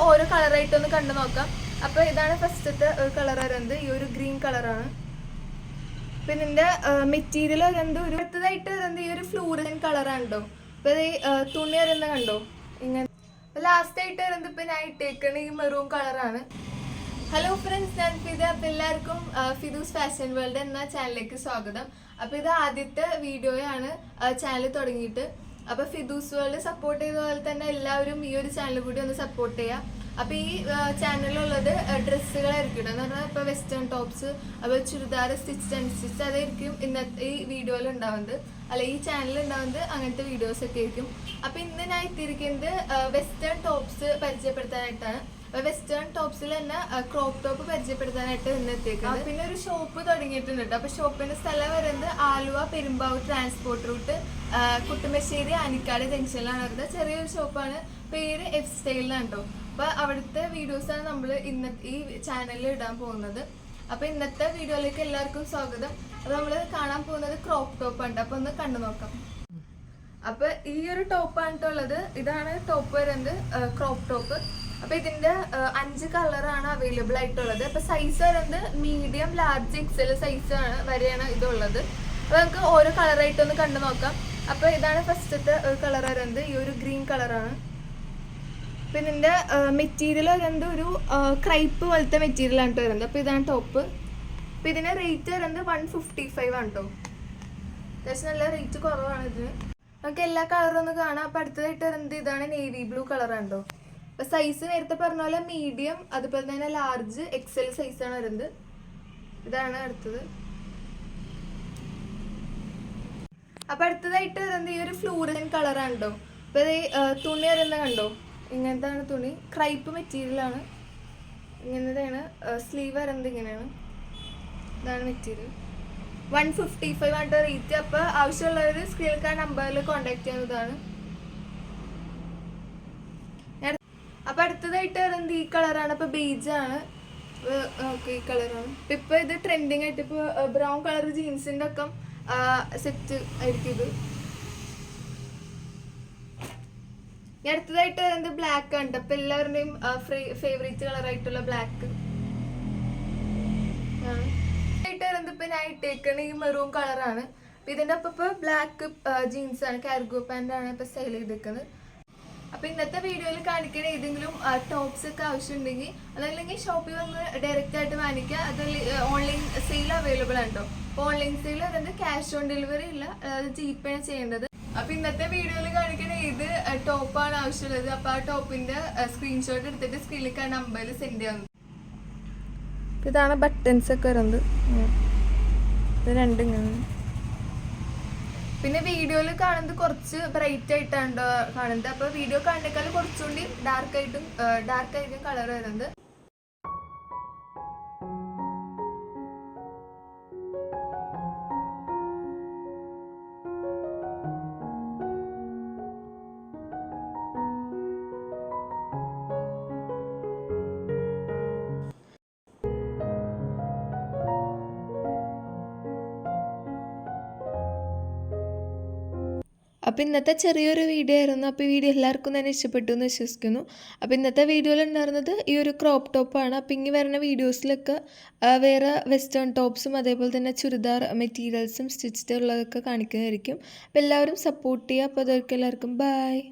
ഓരോ കളറായിട്ടൊന്ന് കണ്ടു നോക്കാം. അപ്പോൾ ഇതാണ് ഫസ്റ്റത്തെ കളർ വരുന്നത്. ഈ ഒരു ഗ്രീൻ കളറാണ്. അപ്പം ഇതിൻ്റെ മെറ്റീരിയൽ വരുന്നത് ഒരു അടുത്തതായിട്ട് വരുന്നത് ഈ ഒരു ഫ്ലൂറൻ കളറാണ് കേട്ടോ. അപ്പോൾ ഈ തുണി വരുന്നത് കണ്ടോ ഇങ്ങനെ. ലാസ്റ്റായിട്ട് വരുന്നത് ഇപ്പം ഞാൻ ഇട്ടേക്കണ ഈ മെറൂൺ കളറാണ്. ഹലോ ഫ്രണ്ട്സ്, ഞാൻ ഫിദ. അപ്പം എല്ലാവർക്കും ഫിദൂസ് ഫാഷൻ വേൾഡ് എന്ന ചാനലിലേക്ക് സ്വാഗതം. അപ്പോൾ ഇത് ആദ്യത്തെ വീഡിയോയാണ് ചാനൽ തുടങ്ങിയിട്ട്. അപ്പോൾ ഫിദൂസ് വേൾഡ് സപ്പോർട്ട് ചെയ്ത പോലെ തന്നെ എല്ലാവരും ഈ ഒരു ചാനൽ കൂടി ഒന്ന് സപ്പോർട്ട് ചെയ്യുക. അപ്പോൾ ഈ ചാനലിലുള്ളത് ഡ്രസ്സുകളായിരിക്കും എന്ന് പറഞ്ഞാൽ ഇപ്പോൾ വെസ്റ്റേൺ ടോപ്സ്, അപ്പോൾ ചുരിദാർ സ്റ്റിച്ച് അൺസ്റ്റിച്ച് അതായിരിക്കും ഇന്നത്തെ ഈ വീഡിയോയിൽ ഉണ്ടാവുന്നത്, അല്ല ഈ ചാനലിൽ ഉണ്ടാവുന്നത് അങ്ങനത്തെ വീഡിയോസൊക്കെ ആയിരിക്കും. അപ്പോൾ ഇന്ന് ഞാൻ എത്തിയിരിക്കുന്നത് വെസ്റ്റേൺ ടോപ്സ് പരിചയപ്പെടുത്താനായിട്ടാണ്. വെസ്റ്റേൺ ടോപ്സിൽ തന്നെ ക്രോപ്പ് ടോപ്പ് പരിചയപ്പെടുത്താനായിട്ട് ഇന്ന് എത്തിയേക്കുന്നത്. പിന്നെ ഒരു ഷോപ്പ് തുടങ്ങിയിട്ടുണ്ട് കേട്ടോ. അപ്പോൾ ഷോപ്പിൻ്റെ സ്ഥലം വരുന്നത് ആലുവ പെരുമ്പാവൂർ ട്രാൻസ്പോർട്ട് റൂട്ട് കുട്ടുമശ്ശേരി ആനിക്കാട് ജംഗ്ഷനിലാണ് വരുന്നത്. ചെറിയൊരു ഷോപ്പാണ്, പേര് എഫ് സ്റ്റൈലിലാണ് കേട്ടോ. അപ്പോൾ അവിടുത്തെ വീഡിയോസാണ് നമ്മൾ ഇന്നത്തെ ഈ ചാനലിൽ ഇടാൻ പോകുന്നത്. അപ്പോൾ ഇന്നത്തെ വീഡിയോയിലേക്ക് എല്ലാവർക്കും സ്വാഗതം. അപ്പോൾ നമ്മൾ കാണാൻ പോകുന്നത് ക്രോപ്പ് ടോപ്പാണ്. അപ്പോൾ ഒന്ന് കണ്ടു നോക്കാം. അപ്പോൾ ഈ ഒരു ടോപ്പാണ് ഉള്ളത്. ഇതാണ് ടോപ്പ് വരുന്നത്, ക്രോപ്പ് ടോപ്പ്. അപ്പോൾ ഇതിൻ്റെ 5 കളറാണ് അവൈലബിൾ ആയിട്ടുള്ളത്. അപ്പോൾ സൈസ് വരുന്നത് മീഡിയം, ലാർജ്, എക്സൽ സൈസാണ് വരെയാണ് ഇതുള്ളത്. അപ്പോൾ നമുക്ക് ഓരോ കളറായിട്ടൊന്ന് കണ്ടു നോക്കാം. അപ്പോൾ ഇതാണ് ഫസ്റ്റത്തെ കളർ വരുന്നത്. ഈ ഒരു ഗ്രീൻ കളറാണ്. അപ്പോൾ ഇതിൻ്റെ മെറ്റീരിയൽ വരുന്നത് ഒരു ക്രൈപ്പ് പോലത്തെ മെറ്റീരിയലാണ് വരുന്നത്. അപ്പോൾ ഇതാണ് ടോപ്പ്. അപ്പോൾ ഇതിൻ്റെ റേറ്റ് വരുന്നത് 155 ആണ് കേട്ടോ. അത്യാവശ്യം നല്ല റേറ്റ് കുറവാണ് ഇതിന്. നമുക്ക് എല്ലാ കളറും ഒന്ന് കാണാം. അപ്പോൾ അടുത്തതായിട്ട് വരുന്നത് ഇതാണ് നേവി ബ്ലൂ കളറാണ് കേട്ടോ. അപ്പോൾ സൈസ് നേരത്തെ പറഞ്ഞ പോലെ മീഡിയം, അതുപോലെ തന്നെ ലാർജ്, എക്സൽ സൈസാണ് വരുന്നത്. ഇതാണ് അടുത്തത്. അപ്പോൾ അടുത്തതായിട്ട് വരുന്നത് ഈ ഒരു ഫ്ലൂറൻ കളറാണ് കേട്ടോ. അപ്പോൾ ഈ തുണി വരുന്നത് കണ്ടോ, ഇങ്ങനത്താണ് തുണി. ക്രൈപ്പ് മെറ്റീരിയലാണ്. ഇങ്ങനത്തെയാണ് സ്ലീവ് വരുന്നത്. ഇങ്ങനെയാണ്. ഇതാണ് മെറ്റീരിയൽ. 155 ആയിട്ട് റേറ്റ്. അപ്പോൾ ആവശ്യമുള്ളവർ സ്ക്രീനിൽ കാണുന്ന നമ്പറിൽ കോൺടാക്ട് ചെയ്യുന്നതാണ്. അപ്പോൾ അടുത്തതായിട്ട് വരുന്നത് ഈ കളറാണ്. അപ്പോൾ ബേജാണ്. ഓക്കെ, ഈ കളറാണ്. ഇപ്പോൾ ഇത് ട്രെൻഡിങ് ആയിട്ട് ഇപ്പോൾ ബ്രൗൺ കളർ ജീൻസിൻ്റെ ഒക്കെ സെറ്റ് ആയിരിക്കും ഇത്. അടുത്തതായിട്ട് വരുന്നത് ബ്ലാക്ക് ആണ്. അപ്പോൾ എല്ലാവരുടെയും ഫേവറേറ്റ് കളറായിട്ടുള്ള ബ്ലാക്ക് ആണ്. ആയിട്ട് വരുന്നത് ഇപ്പോൾ ഞാൻ ഇട്ടേക്കണ ഈ മെറൂൺ കളറാണ്. അപ്പോൾ ഇതിൻ്റെ ഒപ്പം ഇപ്പോൾ ബ്ലാക്ക് ജീൻസാണ്, കാർഗോ പാൻ്റാണ് ഇപ്പോൾ സെയിൽ ചെയ്തേക്കുന്നത്. അപ്പോൾ ഇന്നത്തെ വീഡിയോയിൽ കാണിക്കുന്ന ഏതെങ്കിലും ടോപ്സ് ഒക്കെ ആവശ്യമുണ്ടെങ്കിൽ അതല്ലെങ്കിൽ ഷോപ്പിൽ വന്ന് ഡയറക്റ്റ് ആയിട്ട് വാങ്ങിക്കുക. അതല്ല ഓൺലൈൻ സെയിൽ അവൈലബിൾ ആണ് കേട്ടോ. അപ്പോൾ ഓൺലൈൻ സെയിൽ വരുന്നത് ക്യാഷ് ഓൺ ഡെലിവറി ഇല്ല, അത് ജിപേ ചെയ്യേണ്ടത്. അപ്പോൾ ഇന്നത്തെ വീഡിയോയിൽ കാണിക്കുന്ന ഏത് ടോപ്പാണ് ആവശ്യമുള്ളത്, അപ്പോൾ ആ ടോപ്പിൻ്റെ സ്ക്രീൻഷോട്ട് എടുത്തിട്ട് സ്ക്രീനിൽ കാണുന്ന നമ്പറിൽ സെൻഡ് ചെയ്യാവുന്നത്. ഇതാണ് ബട്ടൺസ് ഒക്കെ വരുന്നത്. ഇത് രണ്ടും ഇങ്ങനെ. പിന്നെ വീഡിയോയിൽ കാണുന്നത് കുറച്ച് ബ്രൈറ്റ് ആയിട്ടാണ് കാണുന്നത്. അപ്പോൾ വീഡിയോ കാണുന്നേക്കാൾ കുറച്ചുകൂടി ഡാർക്കായിട്ടും കളർ വരുന്നത്. അപ്പോൾ ഇന്നത്തെ ചെറിയൊരു വീഡിയോ ആയിരുന്നു. അപ്പോൾ ഈ വീഡിയോ എല്ലാവർക്കും തന്നെ ഇഷ്ടപ്പെട്ടു എന്ന് വിശ്വസിക്കുന്നു. അപ്പോൾ ഇന്നത്തെ വീഡിയോയിൽ ഉണ്ടായിരുന്നത് ഈ ഒരു ക്രോപ്പ് ടോപ്പാണ്. അപ്പോൾ ഇനി വരുന്ന വീഡിയോസിലൊക്കെ വേറെ വെസ്റ്റേൺ ടോപ്സും അതേപോലെ തന്നെ ചുരിദാർ മെറ്റീരിയൽസും സ്റ്റിച്ച്ഡ് ഉള്ളതൊക്കെ കാണിക്കുന്നതായിരിക്കും. അപ്പോൾ എല്ലാവരും സപ്പോർട്ട് ചെയ്യുക. അപ്പോൾ അതൊക്കെ എല്ലാവർക്കും ബൈ.